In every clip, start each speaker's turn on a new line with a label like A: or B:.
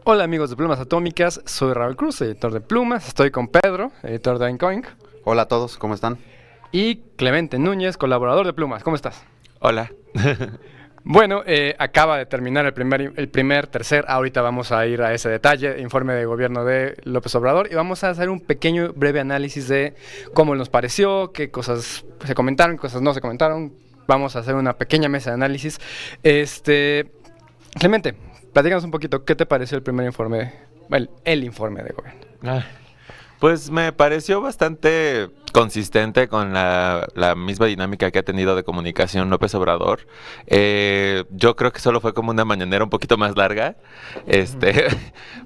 A: Hola amigos de Plumas Atómicas, soy Raúl Cruz, editor de Plumas, estoy con Pedro, editor de Incoing,
B: Hola a todos, ¿cómo están?
A: y Clemente Núñez, colaborador de Plumas. ¿Cómo estás?
C: Hola.
A: Bueno, acaba de terminar tercer, ahorita vamos a ir a ese detalle, informe de gobierno de López Obrador, y vamos a hacer un pequeño, breve análisis de cómo nos pareció, qué cosas se comentaron, qué cosas no se comentaron. Vamos a hacer una pequeña mesa de análisis. Clemente, platícanos un poquito, ¿qué te pareció el primer informe, el informe de gobierno?
C: Pues me pareció bastante consistente con la misma dinámica que ha tenido de comunicación López Obrador. Yo creo que solo fue como una mañanera un poquito más larga,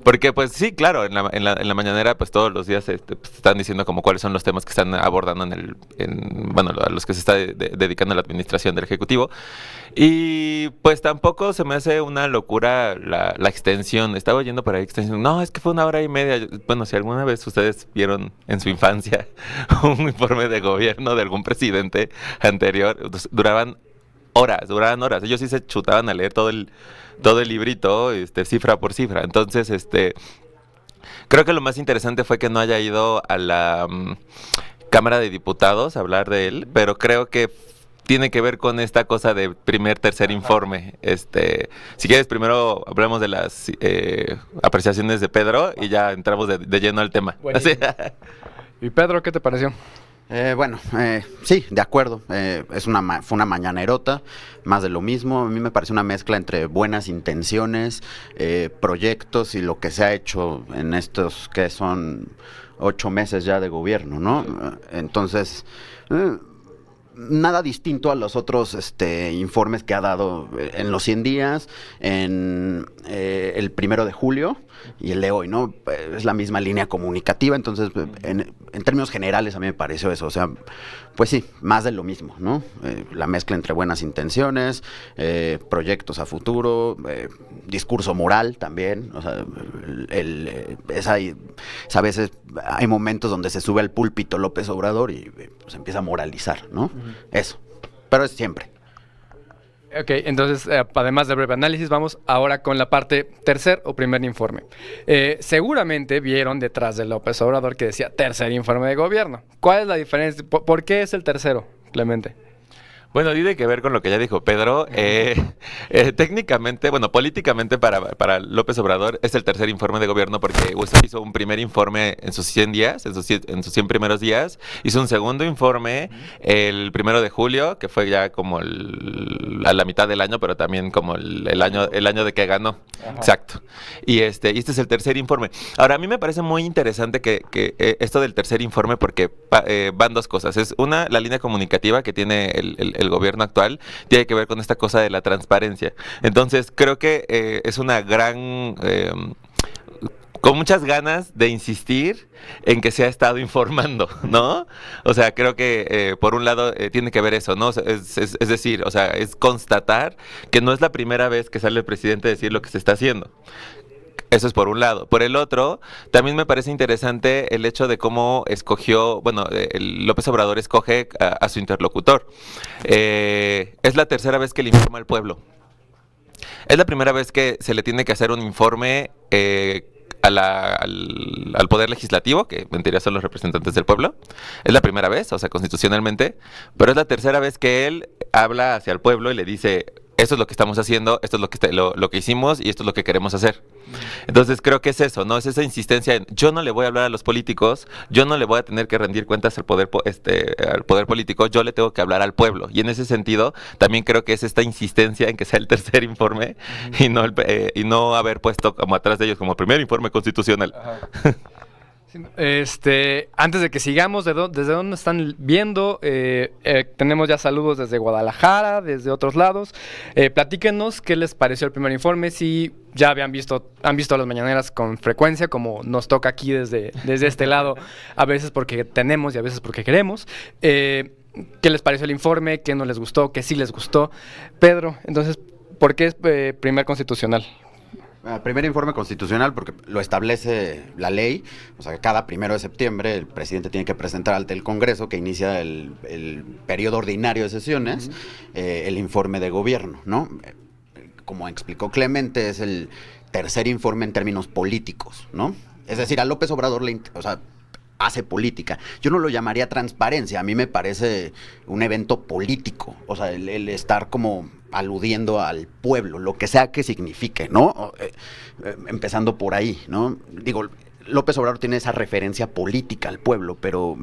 C: porque pues sí, claro, en la mañanera pues todos los días pues, están diciendo como cuáles son los temas que están abordando bueno, a los que se está dedicando la administración del Ejecutivo. Y pues tampoco se me hace una locura la extensión. Estaba oyendo por ahí extensión. No, es que fue 1 hora y media. Bueno, si alguna vez ustedes vieron en su infancia un informe de gobierno de algún presidente anterior, pues, duraban horas. Ellos sí se chutaban a leer todo el librito, cifra por cifra. Entonces, creo que lo más interesante fue que no haya ido a la Cámara de Diputados a hablar de él, pero creo que tiene que ver con esta cosa de tercer informe. Si quieres, primero hablamos de las apreciaciones de Pedro y ya entramos de lleno al tema.
A: Así. ¿Y Pedro, qué te pareció?
B: Sí, de acuerdo. Fue una mañanerota, más de lo mismo. A mí me parece una mezcla entre buenas intenciones, proyectos y lo que se ha hecho en estos que son 8 meses ya de gobierno, ¿no? Entonces, nada distinto a los otros informes que ha dado en los 100 días, en el 1 de julio y el de hoy, ¿no? Es la misma línea comunicativa, entonces en términos generales a mí me pareció eso, o sea, pues sí, más de lo mismo, ¿no? La mezcla entre buenas intenciones, proyectos a futuro, discurso moral también, o sea, a veces hay momentos donde se sube al púlpito López Obrador y pues empieza a moralizar, ¿no? Uh-huh. Eso, pero es siempre.
A: Ok, entonces, además del breve análisis, vamos ahora con la parte tercer o primer informe. Seguramente vieron detrás de López Obrador que decía tercer informe de gobierno. ¿Cuál es la diferencia? ¿Por qué es el tercero, Clemente?
C: Bueno, tiene que ver con lo que ya dijo Pedro. Técnicamente, bueno, políticamente para López Obrador es el tercer informe de gobierno porque usted hizo un primer informe en sus 100 días, en sus 100 primeros días, hizo un segundo informe el 1 de julio, que fue ya como a la mitad del año, pero también como el año de que ganó. Ajá. Exacto. Y este es el tercer informe. Ahora, a mí me parece muy interesante que esto del tercer informe porque van dos cosas. Es una, la línea comunicativa que tiene el gobierno actual tiene que ver con esta cosa de la transparencia. Entonces, creo que es una gran... con muchas ganas de insistir en que se ha estado informando, ¿no? O sea, creo que por un lado tiene que ver eso, ¿no? Es decir, o sea, es constatar que no es la primera vez que sale el presidente a decir lo que se está haciendo. Eso es por un lado. Por el otro, también me parece interesante el hecho de cómo escogió, bueno, López Obrador escoge a su interlocutor. Es la tercera vez que le informa al pueblo. Es la primera vez que se le tiene que hacer un informe al Poder Legislativo, que en teoría son los representantes del pueblo. Es la primera vez, o sea, constitucionalmente, pero es la tercera vez que él habla hacia el pueblo y le dice... Esto es lo que estamos haciendo, esto es lo que hicimos y esto es lo que queremos hacer. Entonces creo que es eso, ¿no? Es esa insistencia en yo no le voy a hablar a los políticos, yo no le voy a tener que rendir cuentas al poder político, yo le tengo que hablar al pueblo. Y en ese sentido también creo que es esta insistencia en que sea el tercer informe y no haber puesto como atrás de ellos como primer informe constitucional.
A: Antes de que sigamos, ¿desde dónde están viendo? Tenemos ya saludos desde Guadalajara, desde otros lados. Platíquenos qué les pareció el primer informe, si ya han visto las mañaneras con frecuencia, como nos toca aquí desde este lado, a veces porque tenemos y a veces porque queremos. ¿Qué les pareció el informe? ¿Qué no les gustó? ¿Qué sí les gustó? Pedro, entonces, ¿por qué es primer constitucional?
B: Primer informe constitucional porque lo establece la ley, o sea, cada 1 de septiembre el presidente tiene que presentar ante el Congreso, que inicia el periodo ordinario de sesiones, el informe de gobierno, ¿no? Como explicó Clemente, es el tercer informe en términos políticos, ¿no? Es decir, a López Obrador hace política. Yo no lo llamaría transparencia, a mí me parece un evento político, o sea, el estar como aludiendo al pueblo, lo que sea que signifique, ¿no? Empezando por ahí, ¿no? Digo, López Obrador tiene esa referencia política al pueblo, pero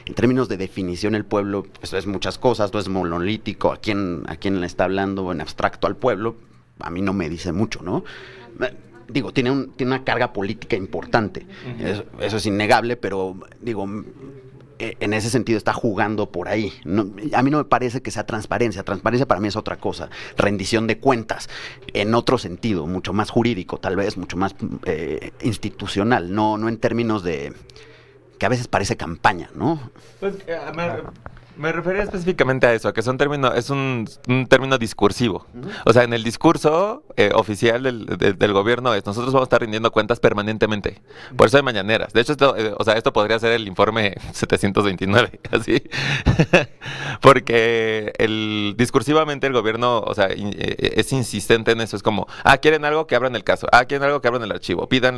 B: en términos de definición el pueblo pues, es muchas cosas, no es monolítico, a quién le está hablando en abstracto al pueblo, a mí no me dice mucho, ¿no? Digo, tiene una carga política importante, eso es innegable, pero digo, en ese sentido está jugando por ahí. No, a mí no me parece que sea transparencia. Transparencia para mí es otra cosa. Rendición de cuentas, en otro sentido, mucho más jurídico, tal vez, mucho más institucional, no en términos de que a veces parece campaña, ¿no?
C: Pues, me refería específicamente a eso, a que es un término discursivo. O sea, en el discurso oficial del gobierno nosotros vamos a estar rindiendo cuentas permanentemente. Por eso hay mañaneras. De hecho, esto podría ser el informe 729, así. Porque discursivamente el gobierno, o sea, es insistente en eso. Es como, quieren algo, que abran el caso. Quieren algo, que abran el archivo. Pidan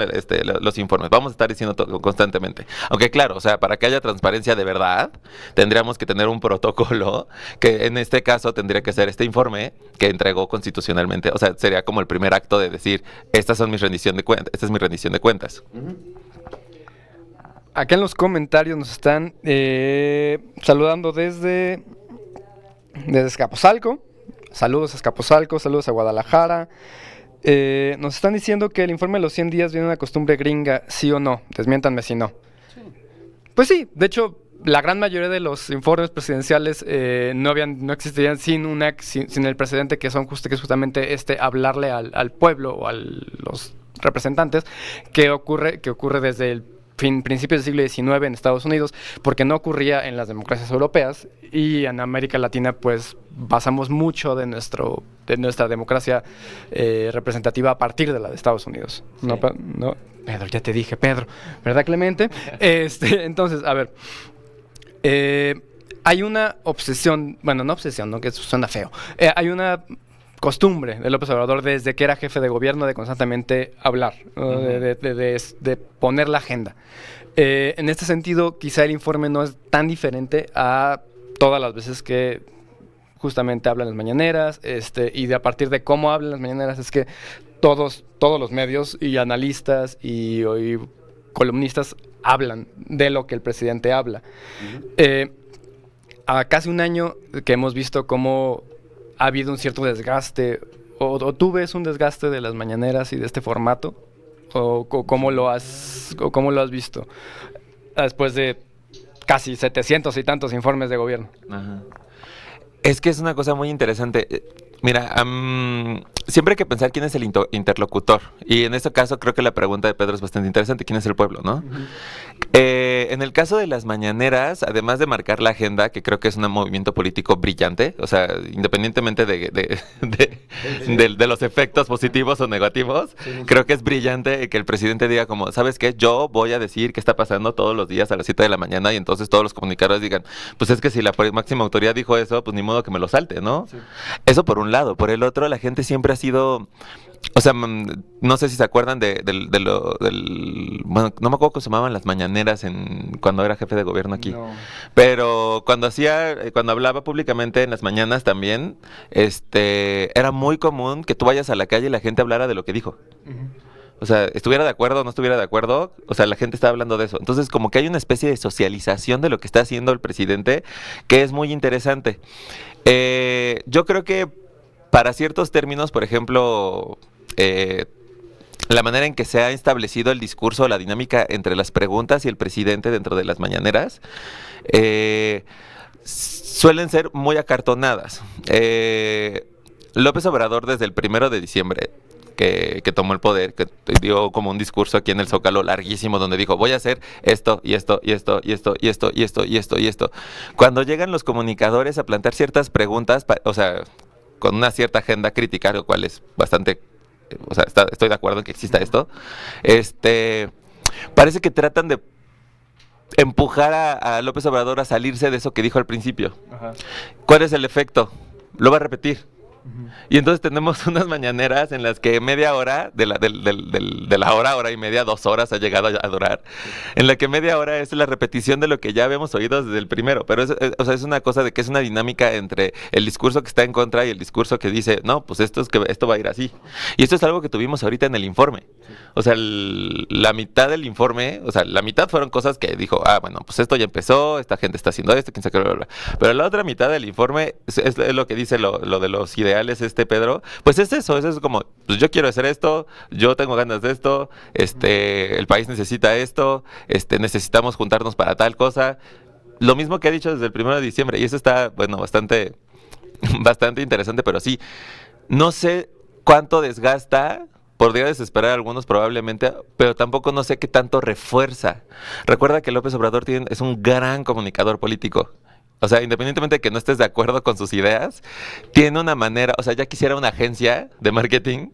C: los informes. Vamos a estar diciendo todo constantemente. Aunque claro, o sea, para que haya transparencia de verdad, tendríamos que tener un protocolo que en este caso tendría que ser este informe que entregó constitucionalmente. O sea, sería como el primer acto de decir, esta es mi rendición de cuentas.
A: Acá en los comentarios nos están saludando desde Escaposalco. Saludos a Escaposalco, saludos a Guadalajara. Nos están diciendo que el informe de los 100 días viene de una costumbre gringa, ¿sí o no? Desmiéntanme si no. Sí. Pues sí, de hecho, la gran mayoría de los informes presidenciales no existirían sin el precedente que es justamente hablarle al pueblo o a los representantes, que ocurre desde el principios del siglo XIX en Estados Unidos, porque no ocurría en las democracias europeas, y en América Latina pues basamos mucho de nuestra democracia representativa a partir de la de Estados Unidos. Sí. No, Pedro, ya te dije, Pedro, ¿verdad, Clemente? Entonces, a ver, hay una obsesión, bueno, no obsesión, no, que eso suena feo, hay una costumbre de López Obrador desde que era jefe de gobierno de constantemente hablar, ¿no? de poner la agenda. En este sentido, quizá el informe no es tan diferente a todas las veces que justamente hablan las mañaneras, y a partir de cómo hablan las mañaneras es que todos los medios y analistas y columnistas hablan de lo que el presidente habla. A casi un año que hemos visto cómo ha habido un cierto desgaste, o tú ves un desgaste de las mañaneras y de este formato, o cómo lo has visto después de casi 700 y tantos informes de gobierno.
C: Ajá. Es que es una cosa muy interesante. Mira, siempre hay que pensar quién es el interlocutor. Y en este caso creo que la pregunta de Pedro es bastante interesante. ¿Quién es el pueblo, no? Uh-huh. En el caso de las mañaneras, además de marcar la agenda, que creo que es un movimiento político brillante, o sea, independientemente de los efectos positivos o negativos, sí. Creo que es brillante que el presidente diga como, ¿sabes qué? Yo voy a decir qué está pasando todos los días a las 7 de la mañana, y entonces todos los comunicadores digan, pues es que si la máxima autoridad dijo eso, pues ni modo que me lo salte, ¿no? Sí. Eso por un lado. Por el otro, la gente siempre ha sido... O sea, no sé si se acuerdan bueno, no me acuerdo cómo se llamaban las mañaneras cuando era jefe de gobierno aquí. No. Pero cuando hablaba públicamente en las mañanas también, era muy común que tú vayas a la calle y la gente hablara de lo que dijo. Uh-huh. O sea, estuviera de acuerdo o no estuviera de acuerdo, o sea, la gente está hablando de eso. Entonces, como que hay una especie de socialización de lo que está haciendo el presidente que es muy interesante. Yo creo que para ciertos términos, por ejemplo, la manera en que se ha establecido el discurso, la dinámica entre las preguntas y el presidente dentro de las mañaneras, suelen ser muy acartonadas. López Obrador, desde el 1 de diciembre, que tomó el poder, que dio como un discurso aquí en el Zócalo larguísimo, donde dijo, voy a hacer esto, y esto, y esto, y esto, y esto, y esto, y esto, y esto. Cuando llegan los comunicadores a plantear ciertas preguntas, o sea, con una cierta agenda crítica, lo cual es bastante, o sea, estoy de acuerdo en que exista esto, parece que tratan de empujar a López Obrador a salirse de eso que dijo al principio. Ajá. ¿Cuál es el efecto? Lo va a repetir. Y entonces tenemos unas mañaneras en las que media hora, de la hora y media, 2 horas ha llegado a durar, en la que media hora es la repetición de lo que ya habíamos oído desde el primero. Pero o sea, es una cosa de que es una dinámica entre el discurso que está en contra y el discurso que dice, no, pues esto va a ir así. Y esto es algo que tuvimos ahorita en el informe. O sea, la mitad del informe, o sea, la mitad fueron cosas que dijo, bueno, pues esto ya empezó, esta gente está haciendo esto, quién sabe qué, bla, bla, bla. Pero la otra mitad del informe es lo que dice lo de los ideales, Pedro, pues es eso como, pues yo quiero hacer esto, yo tengo ganas de esto, el país necesita esto, necesitamos juntarnos para tal cosa. Lo mismo que ha dicho desde el 1 de diciembre, y eso está, bueno, bastante interesante, pero sí, no sé cuánto desgasta. Podría desesperar a algunos probablemente, pero tampoco no sé qué tanto refuerza. Recuerda que López Obrador es un gran comunicador político. O sea, independientemente de que no estés de acuerdo con sus ideas, tiene una manera, o sea, ya quisiera una agencia de marketing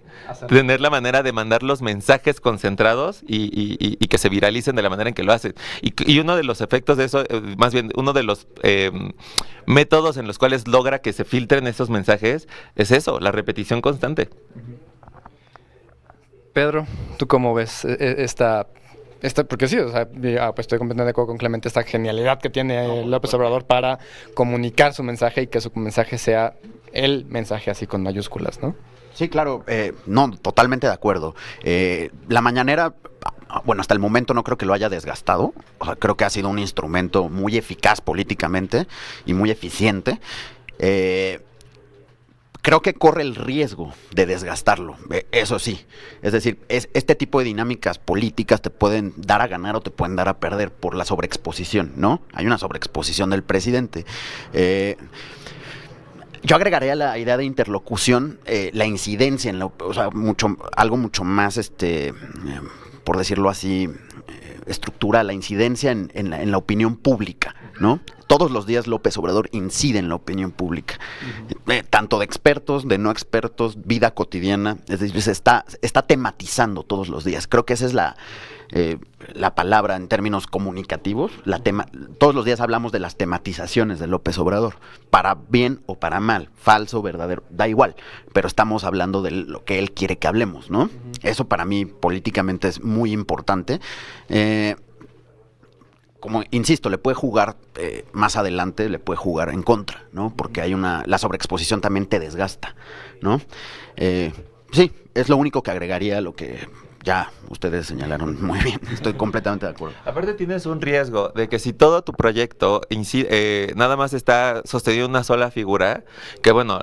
C: tener la manera de mandar los mensajes concentrados y que se viralicen de la manera en que lo hacen. Y uno de los efectos de eso, más bien, uno de los métodos en los cuales logra que se filtren esos mensajes, es eso, la repetición constante.
A: Pedro, ¿tú cómo ves porque sí, o sea, pues estoy completamente de acuerdo con Clemente, esta genialidad que tiene López Obrador para comunicar su mensaje y que su mensaje sea el mensaje así con mayúsculas, ¿no?
B: Sí, claro, no, totalmente de acuerdo. La mañanera, bueno, hasta el momento no creo que lo haya desgastado, o sea, creo que ha sido un instrumento muy eficaz políticamente y muy eficiente. Creo que corre el riesgo de desgastarlo, eso sí. Es decir, este tipo de dinámicas políticas te pueden dar a ganar o te pueden dar a perder por la sobreexposición, ¿no? Hay una sobreexposición del presidente. Yo agregaría a la idea de interlocución la incidencia, o sea, algo mucho más, por decirlo así, estructural, la incidencia en la opinión pública, ¿no? Todos los días López Obrador incide en la opinión pública, tanto de expertos, de no expertos, vida cotidiana, es decir, se está tematizando todos los días. Creo que esa es la palabra en términos comunicativos. Todos los días hablamos de las tematizaciones de López Obrador, para bien o para mal, falso, verdadero, da igual, pero estamos hablando de lo que él quiere que hablemos, ¿no? Eso para mí políticamente es muy importante. Como insisto, le puede jugar más adelante, le puede jugar en contra, ¿no? Porque la sobreexposición también te desgasta, ¿no? Sí, es lo único que agregaría a lo que ya ustedes señalaron muy bien. Estoy completamente de acuerdo.
C: Aparte tienes un riesgo de que si todo tu proyecto nada más está sostenido en una sola figura, que bueno,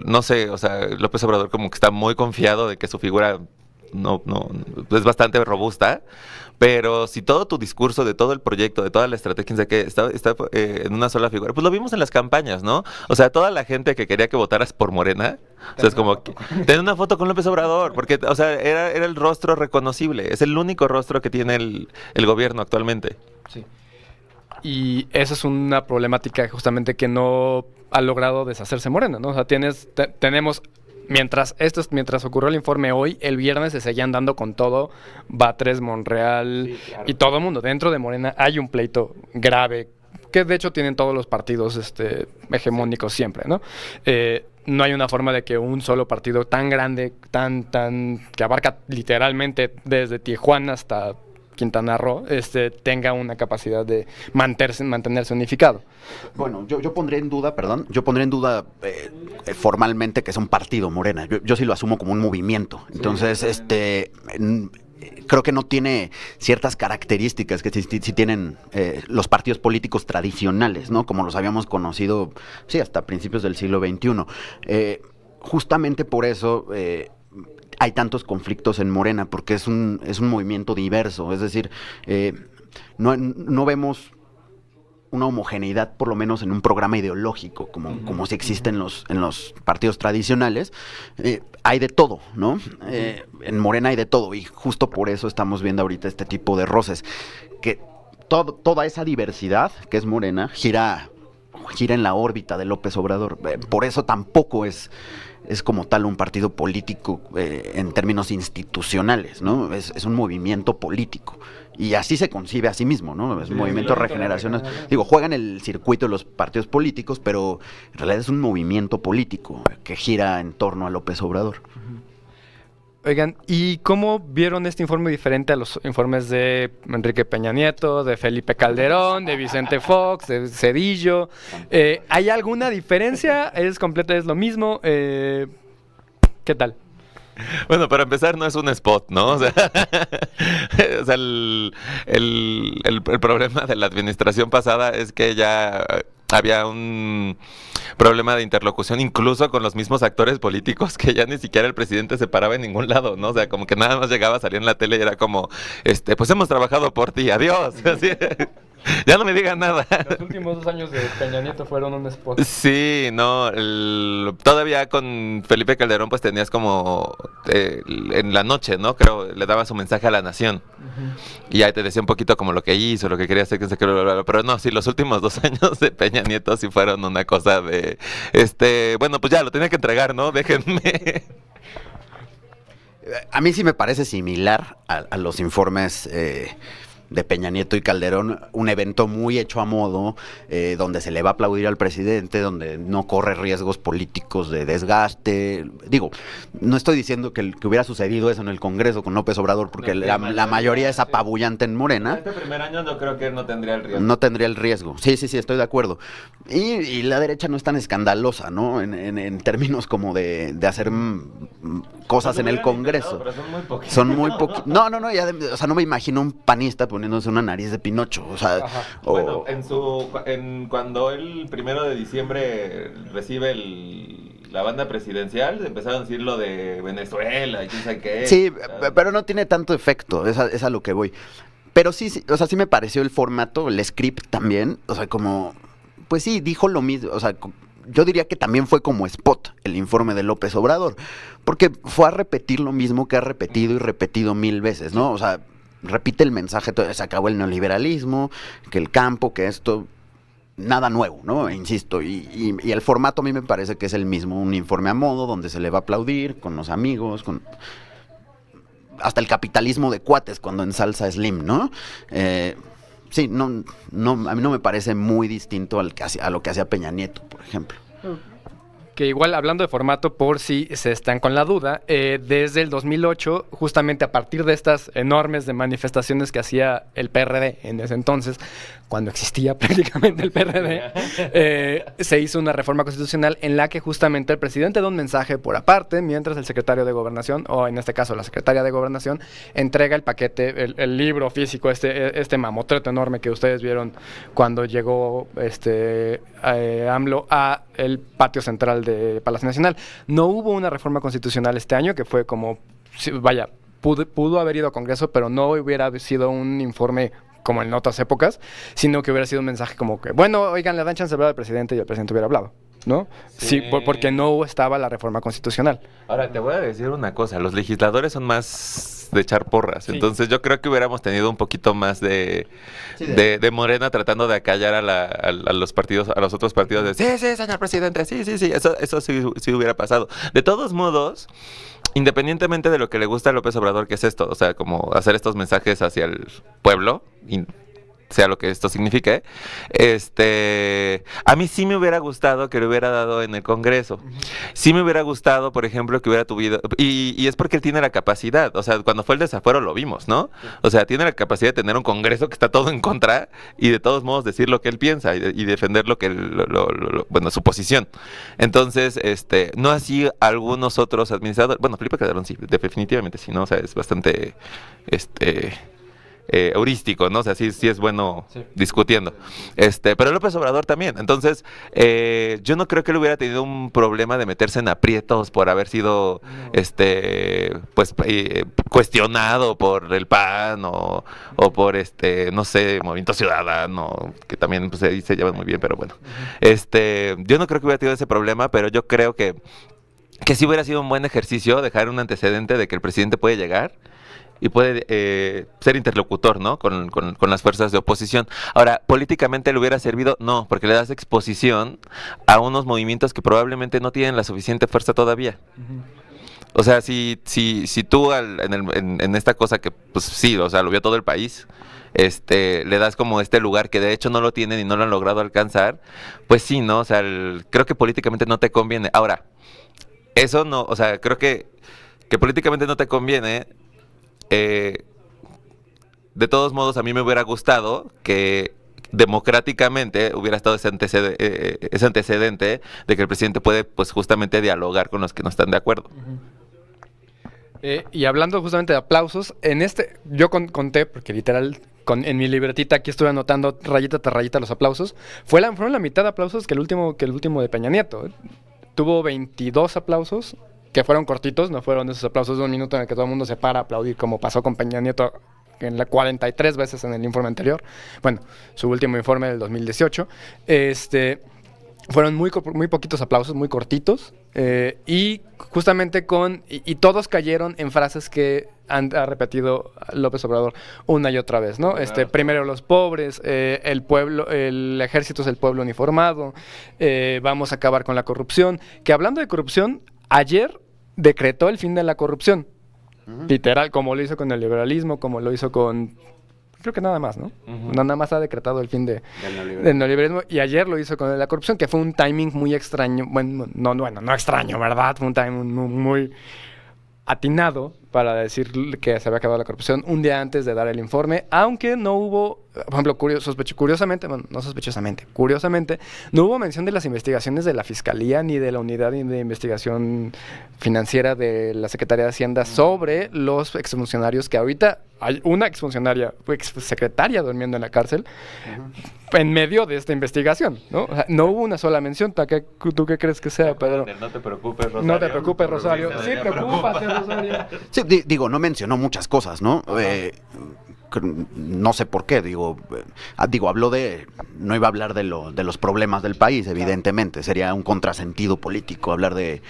C: no sé, o sea, López Obrador como que está muy confiado de que su figura no es bastante robusta. Pero si todo tu discurso, de todo el proyecto, de toda la estrategia que está en una sola figura, pues lo vimos en las campañas, ¿no? O sea, toda la gente que quería que votaras por Morena, o sea, es como, ten una foto con López Obrador, porque, o sea, era el rostro reconocible, es el único rostro que tiene el gobierno actualmente.
A: Sí. Y esa es una problemática justamente que no ha logrado deshacerse Morena, ¿no? O sea, tenemos... Mientras ocurrió el informe hoy, el viernes se seguían dando con todo, Batres, Monreal, sí, claro, y todo el mundo. Dentro de Morena hay un pleito grave, que de hecho tienen todos los partidos hegemónicos siempre, ¿no? No hay una forma de que un solo partido tan grande, que abarca literalmente desde Tijuana hasta Quintana Roo, tenga una capacidad de mantenerse unificado.
B: Bueno, yo pondría en duda, formalmente que es un partido, Morena. Yo sí lo asumo como un movimiento. Entonces, creo que no tiene ciertas características que sí tienen los partidos políticos tradicionales, ¿no? Como los habíamos conocido, sí, hasta principios del siglo XXI. Justamente por eso... hay tantos conflictos en Morena, porque es un movimiento diverso, es decir, no vemos una homogeneidad, por lo menos en un programa ideológico, como si existe en los partidos tradicionales. Hay de todo, ¿no? En Morena hay de todo, y justo por eso estamos viendo ahorita este tipo de roces, que toda esa diversidad que es Morena gira gira en la órbita de López Obrador. Por eso tampoco es como tal un partido político en términos institucionales, ¿no? Es un movimiento político. Y así se concibe a sí mismo, ¿no? Es un movimiento de regeneración. Digo, juega en el circuito de los partidos políticos, pero en realidad es un movimiento político que gira en torno a López Obrador.
A: Oigan, ¿y cómo vieron este informe diferente a los informes de Enrique Peña Nieto, de Felipe Calderón, de Vicente Fox, de Zedillo? ¿Hay alguna diferencia? ¿Es completa, es lo mismo? ¿Qué tal?
C: Bueno, para empezar, no es un spot, ¿no? O sea, el problema de la administración pasada es que ya había un problema de interlocución incluso con los mismos actores políticos, que ya ni siquiera el presidente se paraba en ningún lado, ¿no? O sea, como que nada más llegaba, salía en la tele y era como, pues hemos trabajado por ti, adiós. Así, ya no me digan nada.
A: Los últimos 2 años de Peña Nieto fueron un spot.
C: Sí, no, todavía con Felipe Calderón pues tenías como en la noche, ¿no? Creo, le daba su mensaje a la nación. Y ahí te decía un poquito como lo que hizo, lo que quería hacer, pero no, sí, los últimos 2 años de Peña Nieto sí fueron una cosa de, bueno, pues ya, lo tenía que entregar, ¿no? Déjenme.
B: A mí sí me parece similar a los informes de Peña Nieto y Calderón, un evento muy hecho a modo, donde se le va a aplaudir al presidente, donde no corre riesgos políticos de desgaste. Digo, no estoy diciendo que hubiera sucedido eso en el Congreso con López Obrador, porque la mayoría es apabullante en Morena.
C: Este primer año no creo que no tendría el riesgo.
B: No tendría el riesgo. Sí, estoy de acuerdo. Y la derecha no es tan escandalosa, ¿no? En términos como de hacer cosas en el Congreso.
C: Pero son muy poquitos.
B: Son muy poquitos. No, o sea, no me imagino un panista poniéndose una nariz de Pinocho, o sea,
C: bueno, cuando el 1 de diciembre recibe la banda presidencial, empezaron a decir lo de Venezuela y quién sabe qué.
B: Sí, pero no tiene tanto efecto, es a lo que voy. Pero sí, o sea, sí me pareció el formato, el script también, o sea, como, pues sí, dijo lo mismo, o sea, yo diría que también fue como spot el informe de López Obrador, porque fue a repetir lo mismo que ha repetido y repetido 1000 veces, ¿no? O sea, repite el mensaje, se acabó el neoliberalismo, que el campo, que esto, nada nuevo, ¿no? Insisto, y el formato a mí me parece que es el mismo, un informe a modo donde se le va a aplaudir con los amigos, con hasta el capitalismo de cuates cuando ensalza Slim, ¿no? Sí, a mí no me parece muy distinto a lo que hacía Peña Nieto, por ejemplo.
A: Que igual, hablando de formato, por si se están con la duda, desde el 2008, justamente a partir de estas enormes de manifestaciones que hacía el PRD en ese entonces, cuando existía prácticamente el PRD, se hizo una reforma constitucional en la que justamente el presidente da un mensaje por aparte, mientras el secretario de Gobernación, o en este caso la secretaria de Gobernación, entrega el paquete, el libro físico, este mamotreto enorme que ustedes vieron cuando llegó AMLO a el patio central de Palacio Nacional. No hubo una reforma constitucional este año, que fue como, vaya, pudo haber ido a Congreso, pero no hubiera sido un informe como en otras épocas, sino que hubiera sido un mensaje como que, bueno, oigan, le dan chance de hablar al presidente y el presidente hubiera hablado, ¿no? Sí, porque no estaba la reforma constitucional.
C: Ahora, te voy a decir una cosa, los legisladores son más de echar porras, sí. Entonces yo creo que hubiéramos tenido un poquito más de Morena tratando de acallar a los partidos, a los otros partidos de, sí, señor presidente, sí, eso sí hubiera pasado. De todos modos, independientemente de lo que le gusta a López Obrador, que es esto, o sea, como hacer estos mensajes hacia el pueblo, sea lo que esto signifique, a mí sí me hubiera gustado que lo hubiera dado en el Congreso. Sí me hubiera gustado, por ejemplo, que hubiera tuvido, y es porque él tiene la capacidad, o sea, cuando fue el desafuero lo vimos, ¿no? O sea, tiene la capacidad de tener un Congreso que está todo en contra y de todos modos decir lo que él piensa y defender bueno, su posición. Entonces, no así algunos otros administradores, bueno, Felipe Calderón sí, definitivamente sí, ¿no? O sea, es bastante, heurístico, ¿no? O sea, sí es bueno discutiendo. Pero López Obrador también. Entonces, yo no creo que él hubiera tenido un problema de meterse en aprietos por haber sido, pues, cuestionado por el PAN o por, no sé, Movimiento Ciudadano, que también pues, se llevan muy bien, pero bueno. Yo no creo que hubiera tenido ese problema, pero yo creo que sí hubiera sido un buen ejercicio dejar un antecedente de que el presidente puede llegar y puede ser interlocutor, ¿no? Con las fuerzas de oposición. Ahora, ¿políticamente le hubiera servido? No, porque le das exposición a unos movimientos que probablemente no tienen la suficiente fuerza todavía. O sea, si tú en esta cosa que, pues sí, o sea, lo vio todo el país, le das como este lugar que de hecho no lo tienen y no lo han logrado alcanzar, pues sí, ¿no? O sea, creo que políticamente no te conviene. Ahora, eso no, o sea, creo que políticamente no te conviene. De todos modos, a mí me hubiera gustado que democráticamente hubiera estado ese antecedente de que el presidente puede, pues, justamente dialogar con los que no están de acuerdo.
A: Y hablando justamente de aplausos, yo conté, porque literal, en mi libretita aquí estuve anotando rayita tras rayita los aplausos, fueron la mitad de aplausos que el último de Peña Nieto. Tuvo 22 aplausos, que fueron cortitos, no fueron esos aplausos de un minuto en el que todo el mundo se para a aplaudir, como pasó con Peña Nieto en la 43 veces en el informe anterior. Bueno, su último informe del 2018. Fueron muy poquitos aplausos, muy cortitos, y justamente y todos cayeron en frases que ha repetido López Obrador una y otra vez, ¿no? Primero los pobres, el pueblo, el ejército es el pueblo uniformado, vamos a acabar con la corrupción. Que hablando de corrupción, ayer decretó el fin de la corrupción, literal, como lo hizo con el liberalismo, como lo hizo con... Creo que nada más, ¿no? Nada más ha decretado el fin del neoliberalismo, y ayer lo hizo con la corrupción, que fue un timing muy extraño. Bueno, no extraño, ¿verdad? Fue un timing muy atinado para decir que se había acabado la corrupción un día antes de dar el informe, aunque no hubo, por ejemplo, curiosamente, no hubo mención de las investigaciones de la Fiscalía ni de la Unidad de Investigación Financiera de la Secretaría de Hacienda sobre los exfuncionarios, que ahorita hay una exfuncionaria, exsecretaria durmiendo en la cárcel en medio de esta investigación, ¿no? O sea, no hubo una sola mención. ¿Tú qué crees que sea, Pedro?
C: No te preocupes, Rosario.
A: No te preocupes, Rosario. Sí, preocúpate, Rosario.
B: Sí, no mencionó muchas cosas, ¿no? No sé por qué, no iba a hablar de los problemas del país, evidentemente, sería un contrasentido político hablar de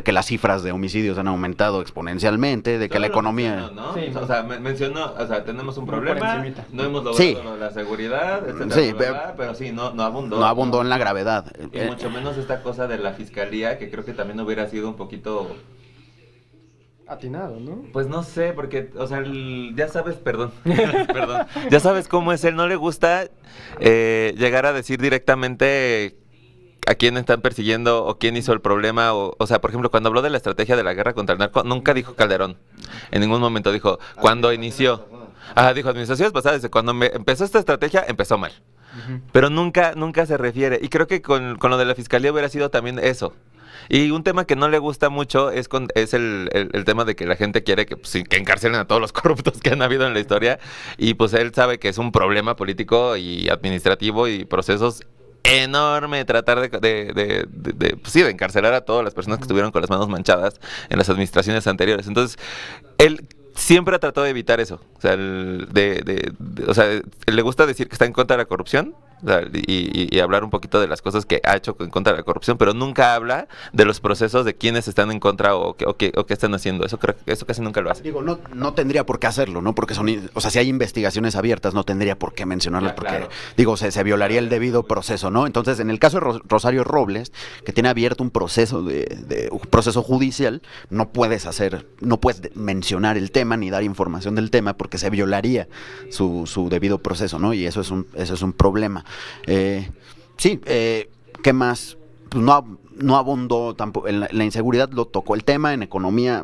B: que las cifras de homicidios han aumentado exponencialmente, de que la economía...
C: ¿no? Sí. O sea, mencionó, tenemos un problema, no hemos logrado la seguridad, etcétera, pero sí, no abundó.
B: No abundó en la gravedad.
C: Y mucho menos esta cosa de la Fiscalía, que creo que también hubiera sido un poquito...
A: atinado, ¿no?
C: Pues no sé, porque, o sea, ya sabes, perdón, ya sabes cómo es él, no le gusta llegar a decir directamente a quién están persiguiendo o quién hizo el problema, o sea, por ejemplo, cuando habló de la estrategia de la guerra contra el narco, nunca dijo Calderón, en ningún momento dijo, cuando inició, dijo administraciones pasadas, desde cuando empezó esta estrategia, empezó mal, pero nunca se refiere, y creo que con lo de la Fiscalía hubiera sido también eso. Y un tema que no le gusta mucho es el tema de que la gente quiere que encarcelen a todos los corruptos que han habido en la historia, y pues él sabe que es un problema político y administrativo y procesos enorme tratar de encarcelar a todas las personas que estuvieron con las manos manchadas en las administraciones anteriores. Entonces, él siempre ha tratado de evitar eso. O sea, le gusta decir que está en contra de la corrupción, o sea, y hablar un poquito de las cosas que ha hecho en contra de la corrupción, pero nunca habla de los procesos de quienes están en contra o qué están haciendo. Eso casi nunca lo hace.
B: No tendría por qué hacerlo, ¿no? Porque si hay investigaciones abiertas, no tendría por qué mencionarlas, porque, se violaría el debido proceso, ¿no? Entonces, en el caso de Rosario Robles, que tiene abierto un proceso un proceso judicial, no puedes mencionar el tema ni dar información del tema, porque se violaría su debido proceso, ¿no? Y eso es un problema. ¿Qué más? Pues no abundó tampoco en la inseguridad, lo tocó el tema. En economía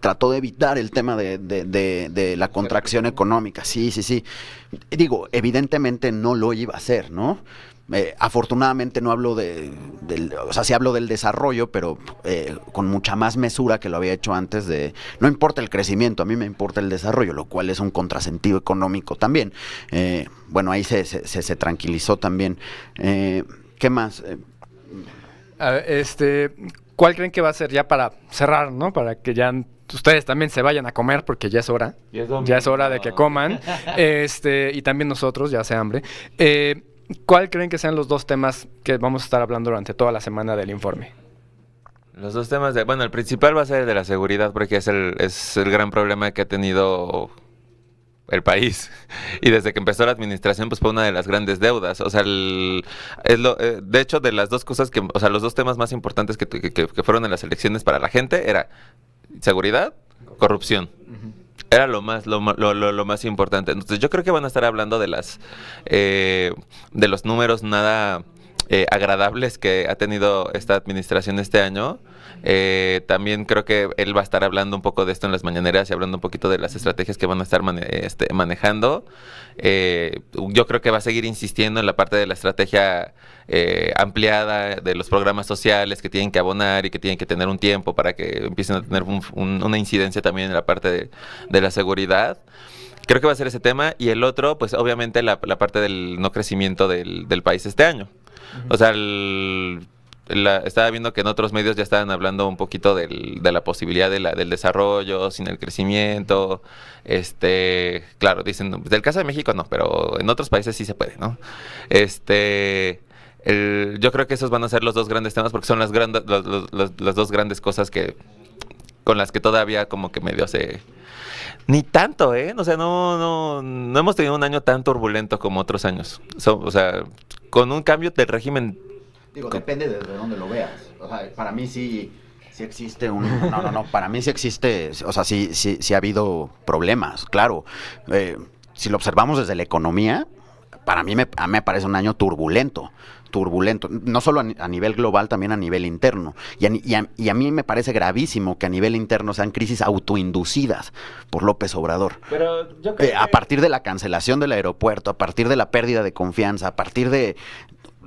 B: trató de evitar el tema de la contracción económica. Sí. Evidentemente no lo iba a hacer, ¿no? Afortunadamente no hablo sí hablo del desarrollo, pero con mucha más mesura que lo había hecho antes. No importa el crecimiento, a mí me importa el desarrollo, lo cual es un contrasentido económico también. Ahí se tranquilizó también. ¿Qué más?
A: ¿Cuál creen que va a ser ya para cerrar, ¿no? Para que ya ustedes también se vayan a comer, porque ya es hora. Ya es hora de que coman. Y también nosotros, ya hace hambre. ¿Cuál creen que sean los dos temas que vamos a estar hablando durante toda la semana del informe?
C: Los dos temas bueno, el principal va a ser el de la seguridad porque es el gran problema que ha tenido el país. Y desde que empezó la administración, pues fue una de las grandes deudas. O sea, de hecho, de las dos cosas o sea, los dos temas más importantes que fueron en las elecciones para la gente era seguridad, corrupción. Era lo más importante. Entonces, yo creo que van a estar hablando de de los números nada agradables que ha tenido esta administración este año. También creo que él va a estar hablando un poco de esto en las mañaneras y hablando un poquito de las estrategias que van a estar manejando. Yo creo que va a seguir insistiendo en la parte de la estrategia ampliada de los programas sociales que tienen que abonar y que tienen que tener un tiempo para que empiecen a tener una incidencia también en la parte de la seguridad. Creo que va a ser ese tema. Y el otro, pues obviamente la parte del no crecimiento del país este año. O sea, estaba viendo que en otros medios ya estaban hablando un poquito de la posibilidad del desarrollo sin el crecimiento. Claro, dicen, del caso de México no, pero en otros países sí se puede, ¿no? Yo creo que esos van a ser los dos grandes temas porque son las dos grandes cosas con las que todavía como que medio se... Ni tanto, ¿eh? O sea, no hemos tenido un año tan turbulento como otros años. O sea, con un cambio del régimen...
B: Digo, depende de dónde lo veas. O sea, para mí sí existe para mí sí existe, o sea, sí ha habido problemas, claro. Si lo observamos desde la economía, a mí me parece un año turbulento, no solo a nivel global, también a nivel interno. Y a mí me parece gravísimo que a nivel interno sean crisis autoinducidas por López Obrador.
C: Pero yo creo
B: a partir de la cancelación del aeropuerto, a partir de la pérdida de confianza, a partir de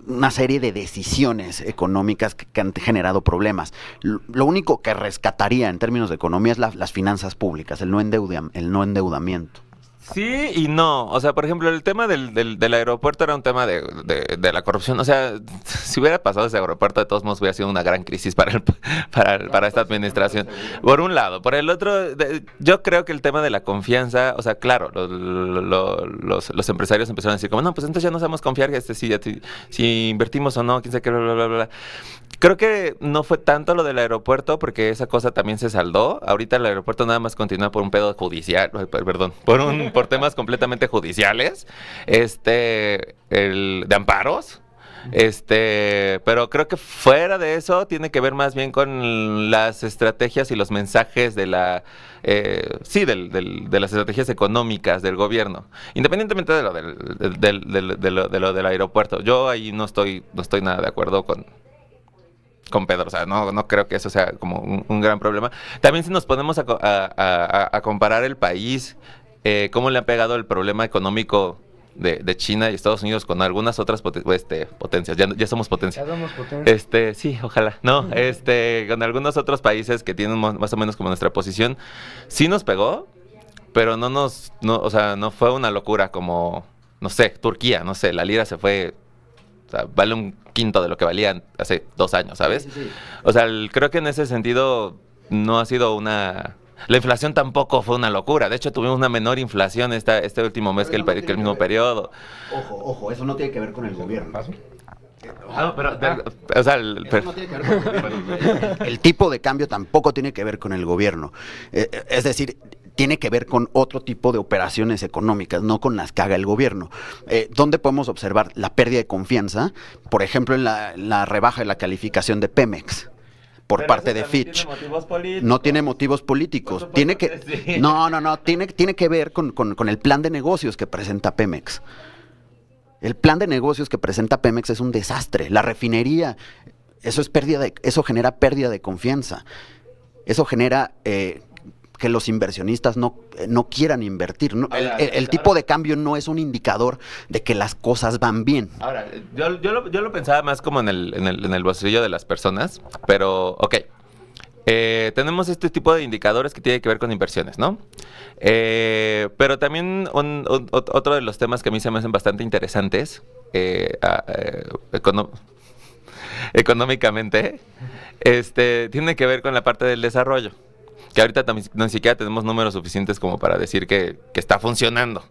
B: una serie de decisiones económicas que han generado problemas. Lo único que rescataría en términos de economía es las finanzas públicas, el no endeudamiento.
C: Sí y no. O sea, por ejemplo, el tema del aeropuerto era un tema de la corrupción. O sea, si hubiera pasado ese aeropuerto, de todos modos hubiera sido una gran crisis para esta administración. Por un lado. Por el otro, yo creo que el tema de la confianza, o sea, claro, los empresarios empezaron a decir como, no, pues entonces ya no sabemos confiar si invertimos o no, quién sabe qué, bla, bla, bla, bla. Creo que no fue tanto lo del aeropuerto, porque esa cosa también se saldó. Ahorita el aeropuerto nada más continúa por un pedo judicial, perdón, por temas completamente judiciales, de amparos. Pero creo que fuera de eso tiene que ver más bien con las estrategias y los mensajes de las estrategias económicas del gobierno, independientemente de lo del aeropuerto. Yo ahí no estoy nada de acuerdo con Pedro, o sea, no creo que eso sea como un gran problema. También si nos ponemos a comparar el país, cómo le ha pegado el problema económico de China y Estados Unidos con algunas otras potencias. Ya somos potencia. Ya somos potencia. Sí, ojalá. No, con algunos otros países que tienen más o menos como nuestra posición, sí nos pegó, pero o sea, no fue una locura como, no sé, Turquía, no sé, la lira se fue, o sea, vale un quinto de lo que valían hace 2 años, ¿sabes? Sí. O sea, creo que en ese sentido no ha sido La inflación tampoco fue una locura. De hecho, tuvimos una menor inflación este último mes que el mismo periodo.
B: Ojo, eso no tiene que ver con el gobierno.
C: O sea,
B: eso no tiene que ver con el gobierno. El tipo de cambio tampoco tiene que ver con el gobierno. Es decir, tiene que ver con otro tipo de operaciones económicas, no con las que haga el gobierno. ¿Dónde podemos observar la pérdida de confianza? Por ejemplo, en la rebaja de la calificación de Pemex por parte de Fitch. No tiene motivos políticos. Tiene que ver con el plan de negocios que presenta Pemex. El plan de negocios que presenta Pemex es un desastre. La refinería, eso genera pérdida de confianza. Eso genera que los inversionistas no quieran invertir. El tipo de cambio no es un indicador de que las cosas van bien.
C: Ahora, yo lo pensaba más como en el bolsillo de las personas, pero ok. Tenemos este tipo de indicadores que tiene que ver con inversiones, ¿no? Pero también otro de los temas que a mí se me hacen bastante interesantes económicamente, tiene que ver con la parte del desarrollo. Que ahorita ni siquiera tenemos números suficientes como para decir que está funcionando.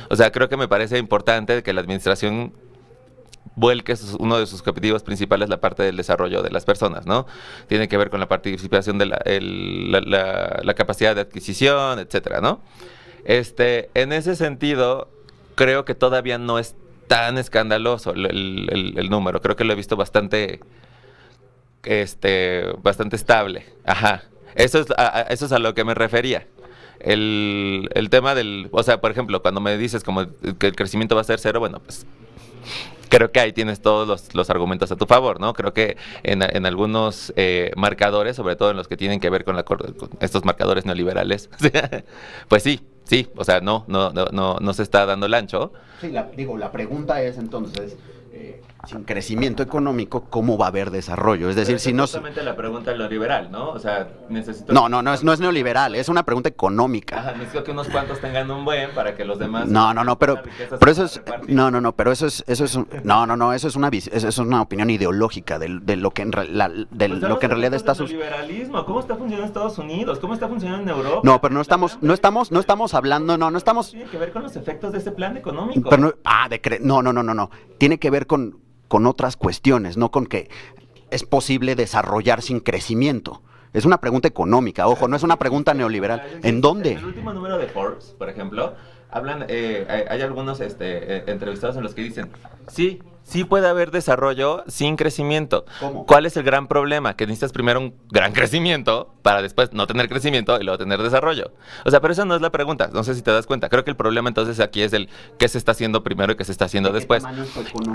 C: O sea, creo que me parece importante que la administración vuelque uno de sus objetivos principales la parte del desarrollo de las personas, ¿no? Tiene que ver con la participación de la capacidad de adquisición, etcétera, ¿no? En ese sentido, creo que todavía no es tan escandaloso el número. Creo que lo he visto bastante estable. Ajá. Eso es a lo que me refería. El tema o sea, por ejemplo, cuando me dices como que el crecimiento va a ser cero, bueno, pues creo que ahí tienes todos los argumentos a tu favor, ¿no? Creo que en algunos marcadores, sobre todo en los que tienen que ver con estos marcadores neoliberales, pues sí, o sea, no se está dando el ancho.
B: Sí, la pregunta es entonces, sin crecimiento económico, ¿cómo va a haber desarrollo? Es decir, si no...
C: Justamente la pregunta es lo liberal, ¿no? O sea, necesito...
B: No es neoliberal, es una pregunta económica.
C: Ajá, necesito que unos cuantos tengan un buen para que los demás...
B: pero eso es... pero eso es una opinión ideológica de lo que en realidad está...
C: liberalismo, ¿cómo está funcionando en Estados Unidos? ¿Cómo está funcionando en Europa?
B: No, pero no estamos hablando, no estamos...
C: Tiene que ver con los efectos de ese plan económico.
B: Pero no. Tiene que ver con otras cuestiones, no con que es posible desarrollar sin crecimiento. Es una pregunta económica, ojo, no es una pregunta neoliberal. ¿En dónde?
C: En el último número de Forbes, por ejemplo, hay algunos entrevistados en los que dicen, sí puede haber desarrollo sin crecimiento.
B: ¿Cómo?
C: ¿Cuál es el gran problema? Que necesitas primero un gran crecimiento para después no tener crecimiento y luego tener desarrollo. O sea, pero esa no es la pregunta. No sé si te das cuenta. Creo que el problema entonces aquí es el qué se está haciendo primero y qué se está haciendo después.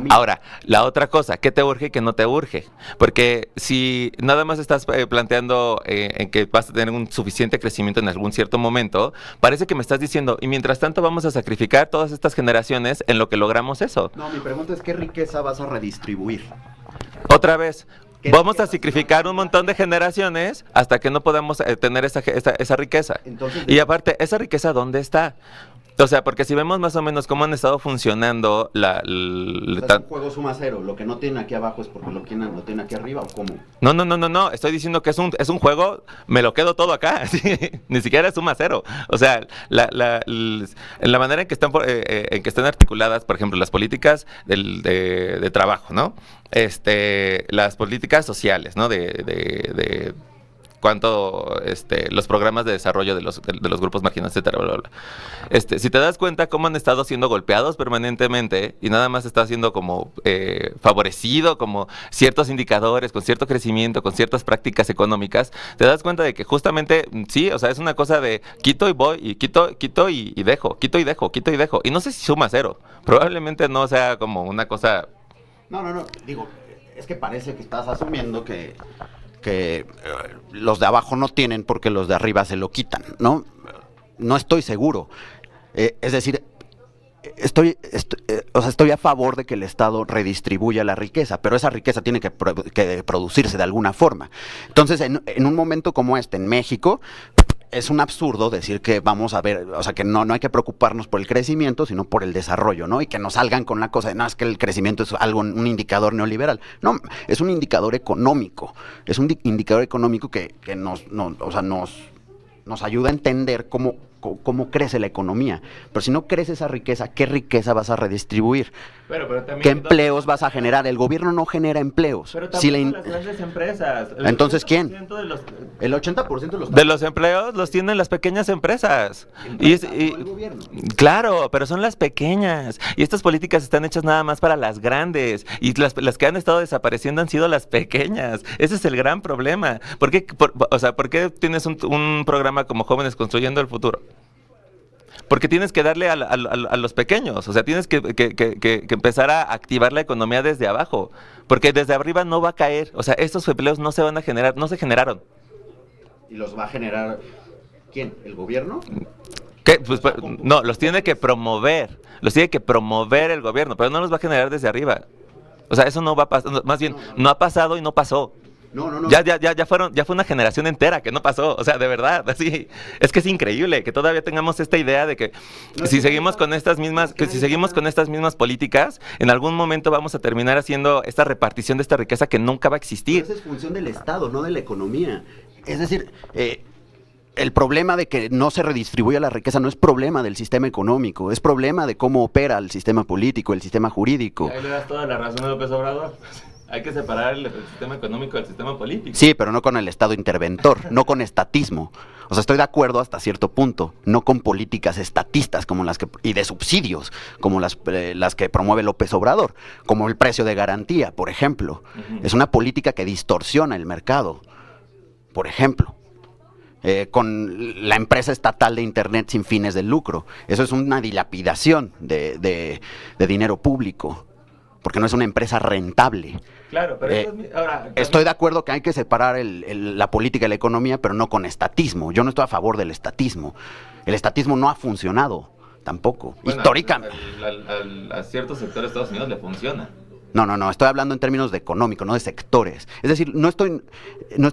C: Ahora, la otra cosa, ¿qué te urge y qué no te urge? Porque si nada más estás planteando en que vas a tener un suficiente crecimiento en algún cierto momento, parece que me estás diciendo, y mientras tanto vamos a sacrificar todas estas generaciones en lo que logramos eso.
B: No, mi pregunta es, ¿qué riqueza vas a redistribuir?
C: Otra vez, vamos a sacrificar un montón de generaciones hasta que no podamos tener esa riqueza.
B: Entonces,
C: y aparte, ¿esa riqueza dónde está? O sea, porque si vemos más o menos cómo han estado funcionando
B: es un juego suma cero. Lo que no tiene aquí abajo es porque lo tiene aquí arriba, ¿o cómo?
C: No. Estoy diciendo que es un juego, me lo quedo todo acá. ¿Sí? Ni siquiera es suma cero. O sea, en la manera en que están articuladas, por ejemplo, las políticas de trabajo, ¿no? Las políticas sociales, ¿no? De cuánto los programas de desarrollo de los grupos marginados, etcétera, bla, bla, bla. Si te das cuenta cómo han estado siendo golpeados permanentemente y nada más está siendo como favorecido como ciertos indicadores, con cierto crecimiento, con ciertas prácticas económicas, te das cuenta de que justamente, sí, o sea, es una cosa de quito y voy, y quito y dejo, quito y dejo. Y no sé si suma cero. Probablemente no sea como una cosa...
B: No. Digo, es que parece que estás asumiendo que los de abajo no tienen porque los de arriba se lo quitan, ¿no? No estoy seguro. Es decir, estoy a favor de que el Estado redistribuya la riqueza, pero esa riqueza tiene que producirse de alguna forma. Entonces, en un momento como en México, es un absurdo decir que vamos a ver, o sea, que no hay que preocuparnos por el crecimiento, sino por el desarrollo, ¿no? Y que nos salgan con la cosa de, no, es que el crecimiento es un indicador neoliberal. No, es un indicador económico. Es un indicador económico que nos ayuda a entender cómo crece la economía. Pero si no crece esa riqueza, ¿qué riqueza vas a redistribuir?
C: Pero también
B: ¿qué empleos vas a generar? El gobierno no genera empleos.
C: Pero también las grandes empresas.
B: Entonces, ¿quién? El 80%
C: de los empleos los tienen las pequeñas empresas.
B: El gobierno.
C: Claro, pero son las pequeñas. Y estas políticas están hechas nada más para las grandes. Y las que han estado desapareciendo han sido las pequeñas. Ese es el gran problema. ¿Por qué tienes un programa como Jóvenes Construyendo el Futuro? Porque tienes que darle a los pequeños, o sea, tienes que empezar a activar la economía desde abajo, porque desde arriba no va a caer, o sea, estos empleos no se van a generar, no se generaron.
B: ¿Y los va a generar quién? ¿El gobierno?
C: ¿Qué? Pues, no, los tiene que promover el gobierno, pero no los va a generar desde arriba. O sea, eso no va a pasar, más bien, no ha pasado y no pasó.
B: No.
C: Ya fue una generación entera que no pasó, o sea, de verdad, así. Es que es increíble que todavía tengamos esta idea de que si seguimos con estas mismas políticas, en algún momento vamos a terminar haciendo esta repartición de esta riqueza que nunca va a existir.
B: Pero esa es función del Estado, no de la economía. Es decir, el problema de que no se redistribuya la riqueza no es problema del sistema económico, es problema de cómo opera el sistema político, el sistema jurídico.
C: Ahí le das toda la razón a López Obrador. Hay que separar el sistema económico del sistema político.
B: Sí, pero no con el Estado interventor, no con estatismo. O sea, estoy de acuerdo hasta cierto punto, no con políticas estatistas como las que y de subsidios como las que promueve López Obrador, como el precio de garantía, por ejemplo. Es una política que distorsiona el mercado, por ejemplo. Con la empresa estatal de Internet sin fines de lucro. Eso es una dilapidación de dinero público, porque no es una empresa rentable.
C: Claro, pero ahora...
B: Estoy de acuerdo que hay que separar la política y la economía, pero no con estatismo. Yo no estoy a favor del estatismo. El estatismo no ha funcionado tampoco,
C: bueno,
B: históricamente.
C: A ciertos sectores de Estados Unidos le funciona.
B: No, estoy hablando en términos de económico, no de sectores. Es decir, no estoy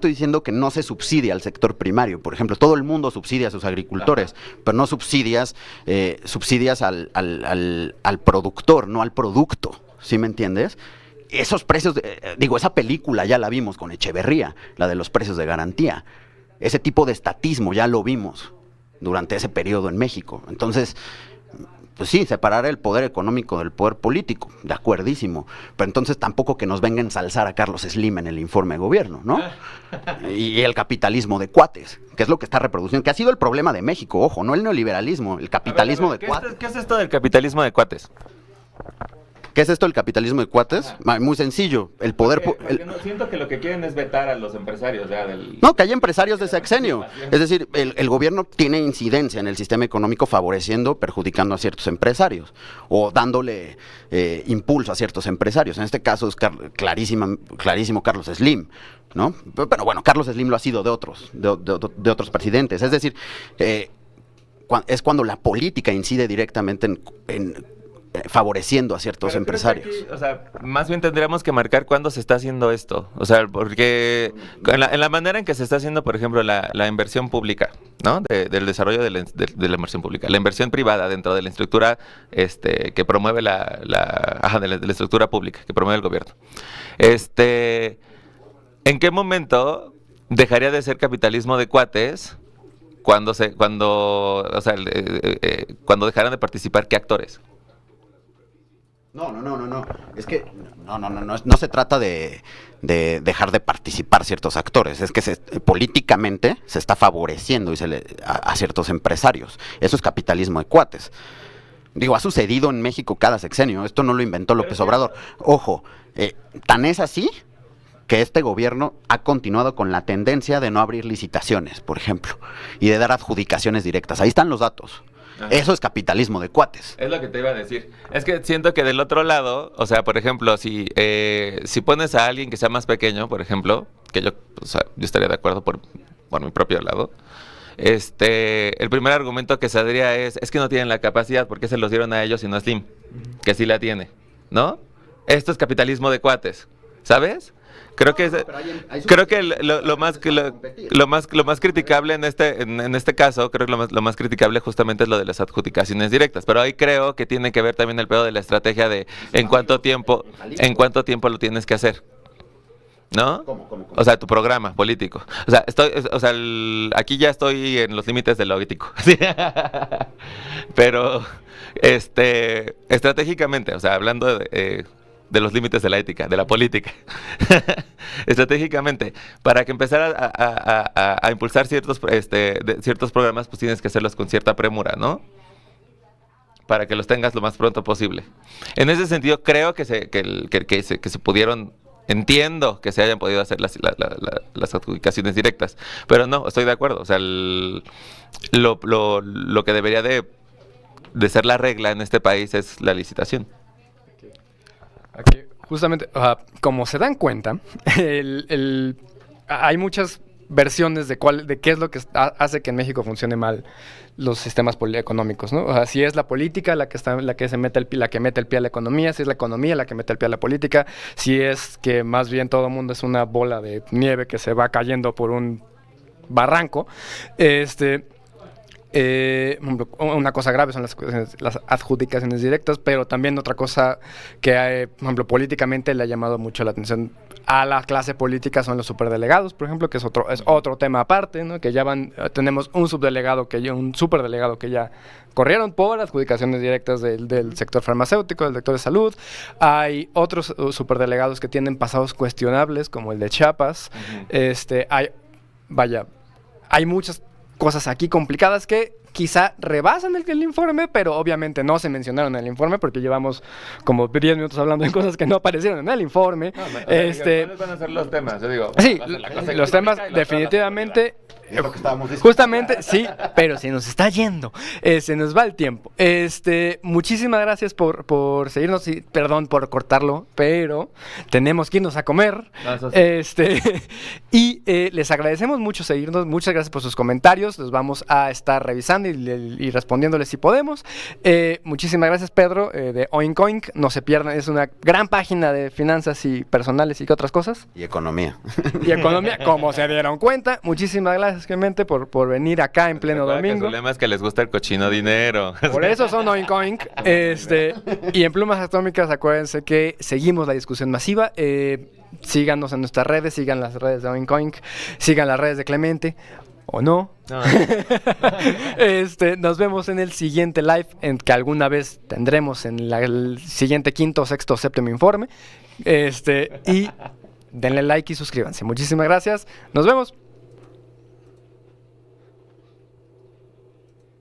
B: diciendo que no se subsidia al sector primario. Por ejemplo, todo el mundo subsidia a sus agricultores, pero no subsidias al productor, no al producto. ¿Sí me entiendes? Esos precios, esa película ya la vimos con Echeverría, la de los precios de garantía. Ese tipo de estatismo ya lo vimos durante ese periodo en México. Entonces, pues sí, separar el poder económico del poder político, de acuerdísimo. Pero entonces tampoco que nos venga a ensalzar a Carlos Slim en el informe de gobierno, ¿no? Y el capitalismo de cuates, que es lo que está reproduciendo, que ha sido el problema de México, ojo, no el neoliberalismo, el capitalismo de cuates.
C: ¿Qué es esto del capitalismo de cuates?
B: ¿Qué es esto del capitalismo de cuates? Muy sencillo, el poder...
C: Porque no, siento que lo que quieren es vetar a los empresarios ya del...
B: No, que hay empresarios de sexenio. Es decir, el gobierno tiene incidencia en el sistema económico favoreciendo, perjudicando a ciertos empresarios o dándole impulso a ciertos empresarios. En este caso es clarísimo Carlos Slim, ¿no? Pero bueno, Carlos Slim lo ha sido de otros presidentes. Es decir, es cuando la política incide directamente favoreciendo a ciertos empresarios.
C: Aquí, o sea, más bien tendríamos que marcar cuándo se está haciendo esto. O sea, porque en la manera en que se está haciendo, por ejemplo, la inversión pública, ¿no? Del desarrollo de la inversión pública. La inversión privada dentro de la estructura que promueve de la estructura pública, que promueve el gobierno. ¿En qué momento dejaría de ser capitalismo de cuates cuando dejaran de participar qué actores?
B: No. Es que no se trata de dejar de participar ciertos actores. Es que políticamente se está favoreciendo a ciertos empresarios. Eso es capitalismo de cuates. Ha sucedido en México cada sexenio. Esto no lo inventó López Obrador. Ojo, tan es así que este gobierno ha continuado con la tendencia de no abrir licitaciones, por ejemplo, y de dar adjudicaciones directas. Ahí están los datos. Ajá. Eso es capitalismo de cuates.
C: Es lo que te iba a decir. Es que siento que del otro lado, o sea, por ejemplo, si pones a alguien que sea más pequeño, por ejemplo, que yo estaría de acuerdo por mi propio lado, el primer argumento que saldría es que no tienen la capacidad, porque se los dieron a ellos y no a Slim, que sí la tiene, ¿no? Esto es capitalismo de cuates, ¿sabes? Creo que lo más criticable en este caso, creo que lo más criticable justamente es lo de las adjudicaciones directas, pero ahí creo que tiene que ver también el pedo de la estrategia de en cuánto tiempo lo tienes que hacer, ¿no? ¿Cómo? O sea, tu programa político. O sea, aquí ya estoy en los límites de lo ético. ¿Sí? Pero estratégicamente, o sea, hablando de los límites de la ética, de la política. Estratégicamente, para que empezar a impulsar ciertos programas, pues tienes que hacerlos con cierta premura, ¿no? Para que los tengas lo más pronto posible. En ese sentido, creo que se pudieron, entiendo que se hayan podido hacer las adjudicaciones directas, pero no, estoy de acuerdo. O sea, lo que debería de ser la regla en este país es la licitación.
A: Aquí, justamente, como se dan cuenta, hay muchas versiones de qué es lo que hace que en México funcione mal los sistemas económicos, ¿no? O sea, si es la política la que mete el pie a la economía, si es la economía la que mete el pie a la política, si es que más bien todo el mundo es una bola de nieve que se va cayendo por un barranco, Una cosa grave son las adjudicaciones directas, pero también otra cosa que, por ejemplo, políticamente le ha llamado mucho la atención a la clase política son los superdelegados, por ejemplo, que es otro tema aparte, ¿no? Que ya tenemos un superdelegado que ya corrieron por adjudicaciones directas del sector farmacéutico, del sector de salud. Hay otros superdelegados que tienen pasados cuestionables, como el de Chiapas. Hay muchas cosas aquí complicadas que quizá rebasan el informe, pero obviamente no se mencionaron en el informe porque llevamos como 10 minutos hablando de cosas que no aparecieron en el informe.
C: ¿Cuáles van a ser los temas? Yo digo,
A: sí, los temas definitivamente... Justamente, sí, pero se nos está yendo, se nos va el tiempo. Muchísimas gracias por seguirnos y perdón por cortarlo, pero tenemos que irnos a comer.
C: No, sí.
A: Y les agradecemos mucho seguirnos, muchas gracias por sus comentarios, los vamos a estar revisando y respondiéndoles si podemos. Muchísimas gracias, Pedro, de Oink Oink, no se pierdan, es una gran página de finanzas y personales y que otras cosas.
B: Y economía.
A: Y economía, como se dieron cuenta. Muchísimas gracias, Clemente, por venir acá en pleno domingo.
C: El problema es que les gusta el cochino dinero.
A: Por eso son Oink Oink. Y en Plumas Atómicas, acuérdense que seguimos la discusión masiva. Síganos en nuestras redes, sigan las redes de Oink Oink, sigan las redes de Clemente. ¿O no?
C: No.
A: Nos vemos en el siguiente live que alguna vez tendremos en el siguiente quinto, sexto, séptimo informe. Y denle like y suscríbanse. Muchísimas gracias. Nos vemos.